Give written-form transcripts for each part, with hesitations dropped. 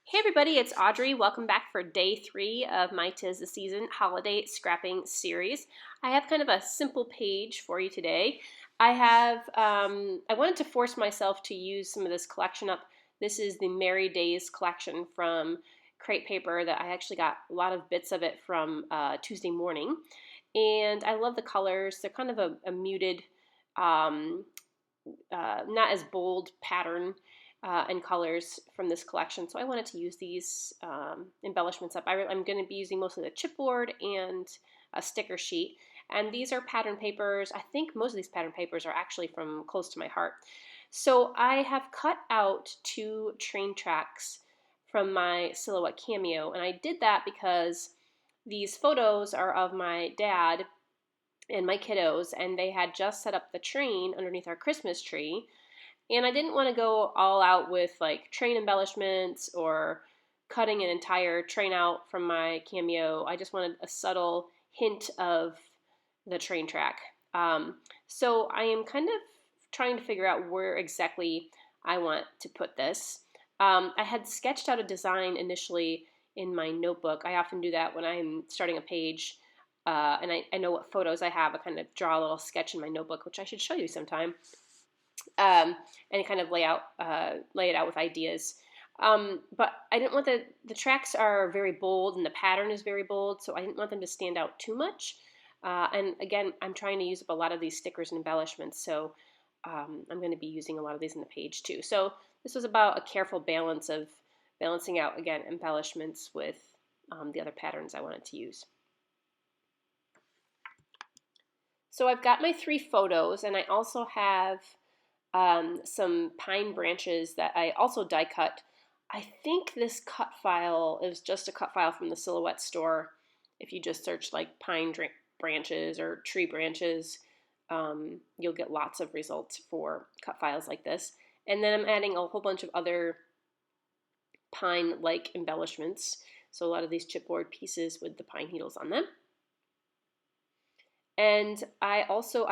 Hey everybody, it's Audrey. Welcome back for day 3 of my 'Tis the Season holiday scrapping series. I have kind of a simple page for you today. I wanted to force myself to use some of this collection up. This is the Merry Days collection from Crate Paper that I actually got a lot of bits of it from Tuesday morning. And I love the colors. They're kind of a muted, um, not as bold pattern and colors from this collection. So I wanted to use these embellishments up. I'm going to be using mostly the chipboard and a sticker sheet. And these are pattern papers. I think most of these pattern papers are actually from close to my heart. So I have cut out 2 train tracks from my silhouette cameo. And I did that because these photos are of my dad and my kiddos, and they had just set up the train underneath our Christmas tree. And I didn't want to go all out with like train embellishments or cutting an entire train out from my cameo. I just wanted a subtle hint of the train track. So I am kind of trying to figure out where exactly I want to put this. I had sketched out a design initially in my notebook. I often do that when I'm starting a page. And I know what photos I have. I kind of draw a little sketch in my notebook, which I should show you sometime, and kind of lay it out with ideas. But I didn't want the tracks are very bold and the pattern is very bold, so I didn't want them to stand out too much. And again, I'm trying to use up a lot of these stickers and embellishments, so I'm going to be using a lot of these in the page too. So this was about a careful balance of balancing out, again, embellishments with the other patterns I wanted to use. So I've got my 3 photos, and I also have some pine branches that I also die cut. I think this cut file is just a cut file from the Silhouette store. If you just search like pine branches or tree branches, you'll get lots of results for cut files like this. And then I'm adding a whole bunch of other pine-like embellishments. So a lot of these chipboard pieces with the pine needles on them. And I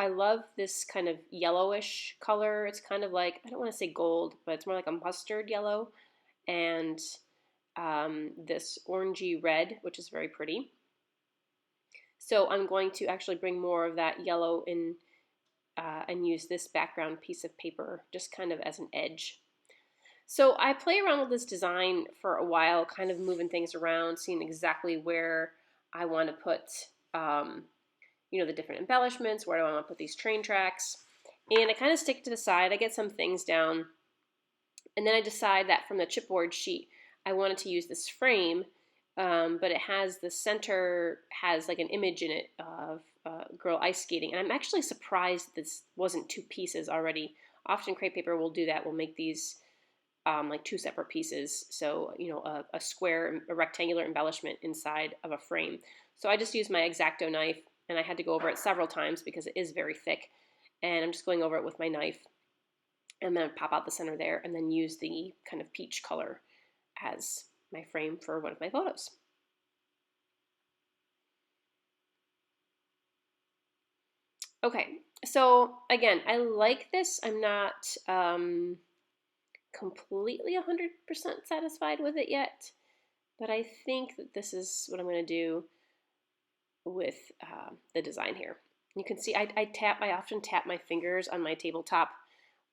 love this kind of yellowish color. It's kind of like, I don't want to say gold, but it's more like a mustard yellow. And this orangey red, which is very pretty. So I'm going to actually bring more of that yellow in and use this background piece of paper just kind of as an edge. So I play around with this design for a while, kind of moving things around, seeing exactly where I want to put the different embellishments, where do I want to put these train tracks. And I kind of stick to the side. I get some things down. And then I decide that from the chipboard sheet, I wanted to use this frame, but it has the center, has like an image in it of a girl ice skating. And I'm actually surprised this wasn't 2 pieces already. Often Crate Paper will do that. We'll make these like 2 separate pieces. So, a square, a rectangular embellishment inside of a frame. So I just used my X-Acto knife, and I had to go over it several times because it is very thick. And I'm just going over it with my knife and then pop out the center there and then use the kind of peach color as my frame for one of my photos. Okay, so again, I like this. I'm not completely 100% satisfied with it yet, but I think that this is what I'm going to do with the design here. You can see I often tap my fingers on my tabletop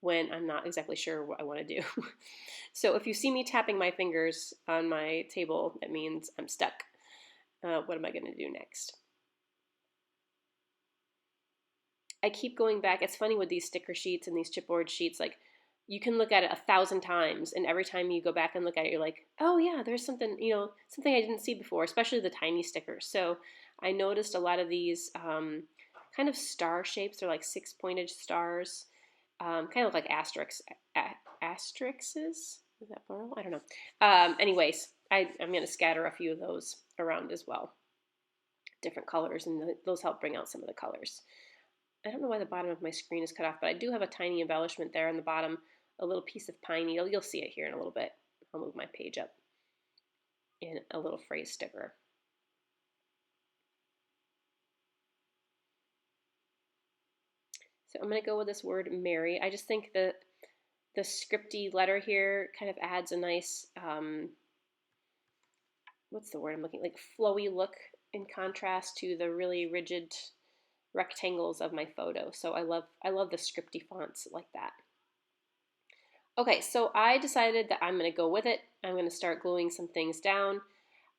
when I'm not exactly sure what I want to do. So if you see me tapping my fingers on my table, it means I'm stuck. What am I going to do next? I keep going back. It's funny with these sticker sheets and these chipboard sheets, like you can look at it 1,000 times, and every time you go back and look at it, you're like, oh yeah, there's something, something I didn't see before, especially the tiny stickers. So I noticed a lot of these kind of star shapes. They're like 6-pointed stars, kind of like asterisks. Asterisks? Is that plural? I don't know. Anyways, I'm going to scatter a few of those around as well. Different colors, and those help bring out some of the colors. I don't know why the bottom of my screen is cut off, but I do have a tiny embellishment there on the bottom, a little piece of pine needle. You'll see it here in a little bit. I'll move my page up in a little phrase sticker. So I'm going to go with this word Merry. I just think that the scripty letter here kind of adds a nice what's the word I'm looking, like flowy look in contrast to the really rigid rectangles of my photo. So I love the scripty fonts like that. Okay, so I decided that I'm going to go with it. I'm going to start gluing some things down.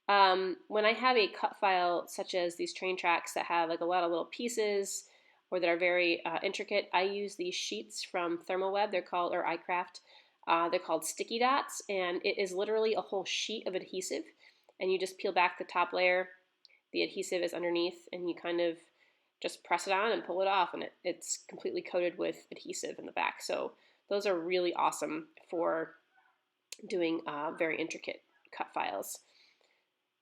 When I have a cut file such as these train tracks that have like a lot of little pieces or that are very intricate, I use these sheets from Thermalweb. They're called, or iCraft. They're called sticky dots, and it is literally a whole sheet of adhesive. And you just peel back the top layer, the adhesive is underneath, and you kind of just press it on and pull it off, and it's completely coated with adhesive in the back. So those are really awesome for doing very intricate cut files.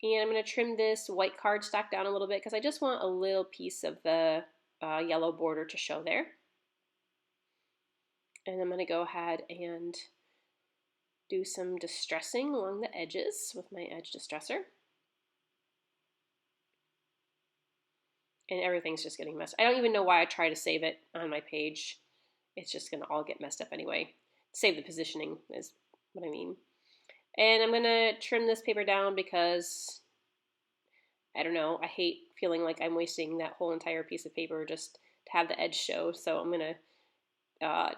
And I'm going to trim this white cardstock down a little bit because I just want a little piece of the yellow border to show there. And I'm going to go ahead and do some distressing along the edges with my edge distressor. And everything's just getting messed up. I don't even know why I try to save it on my page. It's just going to all get messed up anyway. Save the positioning is what I mean. And I'm going to trim this paper down because, I don't know, I hate feeling like I'm wasting that whole entire piece of paper just to have the edge show. So I'm going to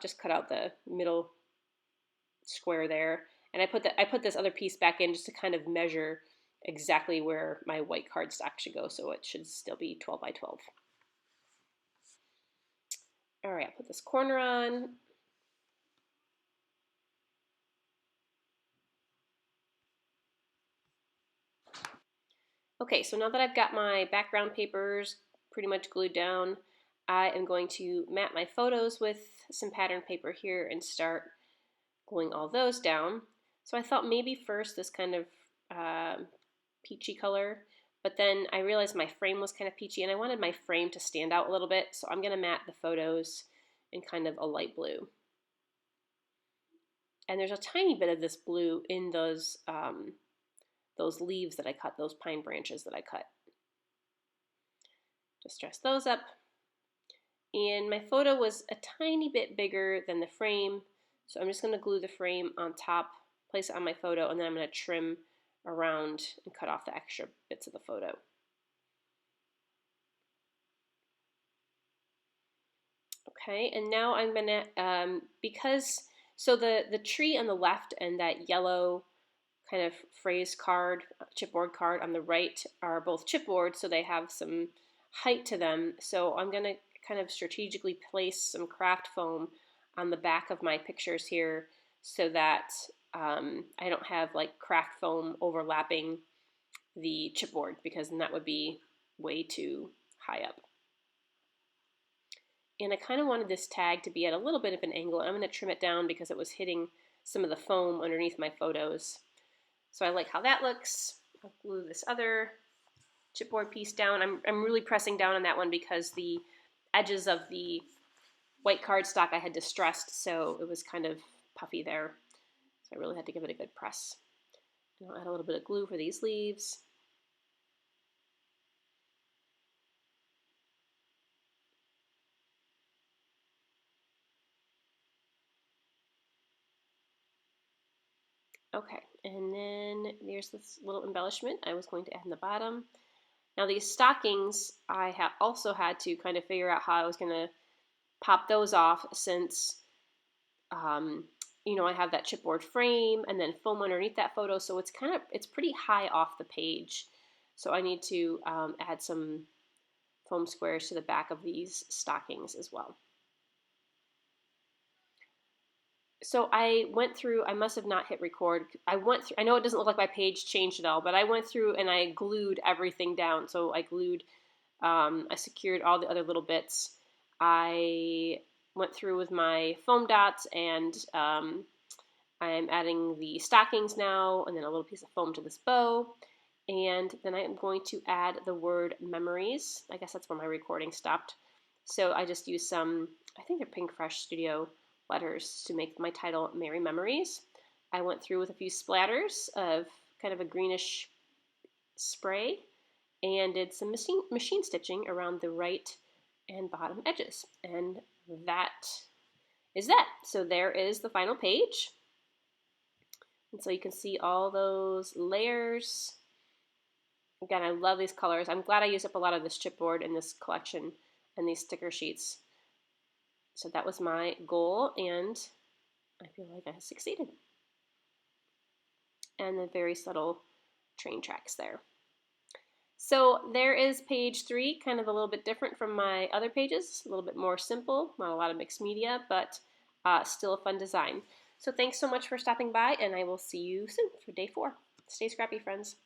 just cut out the middle square there. And I put this other piece back in just to kind of measure exactly where my white cardstock should go, so it should still be 12 by 12. All right, I'll put this corner on. Okay, so now that I've got my background papers pretty much glued down, I am going to mat my photos with some pattern paper here and start gluing all those down. So I thought maybe first this kind of peachy color, but then I realized my frame was kind of peachy and I wanted my frame to stand out a little bit, so I'm going to mat the photos in kind of a light blue. And there's a tiny bit of this blue in those leaves that I cut, those pine branches that I cut. Just dress those up. And my photo was a tiny bit bigger than the frame, so I'm just going to glue the frame on top, place it on my photo, and then I'm going to trim around and cut off the extra bits of the photo. Okay, and now I'm going to, so the tree on the left and that yellow kind of phrase card, chipboard card on the right are both chipboard, so they have some height to them. So I'm going to kind of strategically place some craft foam on the back of my pictures here so that I don't have like craft foam overlapping the chipboard, because then that would be way too high up. And I kind of wanted this tag to be at a little bit of an angle. I'm going to trim it down because it was hitting some of the foam underneath my photos. So I like how that looks. I'll glue this other chipboard piece down. I'm really pressing down on that one because the edges of the white cardstock I had distressed, so it was kind of puffy there. So I really had to give it a good press. And I'll add a little bit of glue for these leaves. Okay, and then there's this little embellishment I was going to add in the bottom. Now these stockings, I also had to kind of figure out how I was going to pop those off, since you know, I have that chipboard frame and then foam underneath that photo, so it's pretty high off the page. So I need to add some foam squares to the back of these stockings as well. So I went through, I must have not hit record. I know it doesn't look like my page changed at all, but I went through and I glued everything down. So I I secured all the other little bits. I went through with my foam dots, and I'm adding the stockings now, and then a little piece of foam to this bow. And then I'm going to add the word memories. I guess that's where my recording stopped. So I just used some, I think they're Pink Fresh Studio letters to make my title Merry Memories. I went through with a few splatters of kind of a greenish spray and did some machine stitching around the right and bottom edges. And that is that. So there is the final page. And so you can see all those layers Again, I love these colors. I'm glad I used up a lot of this chipboard in this collection and these sticker sheets. So that was my goal, and I feel like I succeeded. And the very subtle train tracks there. So there is page 3, kind of a little bit different from my other pages, a little bit more simple, not a lot of mixed media, but still a fun design. So thanks so much for stopping by, and I will see you soon for day 4. Stay scrappy, friends.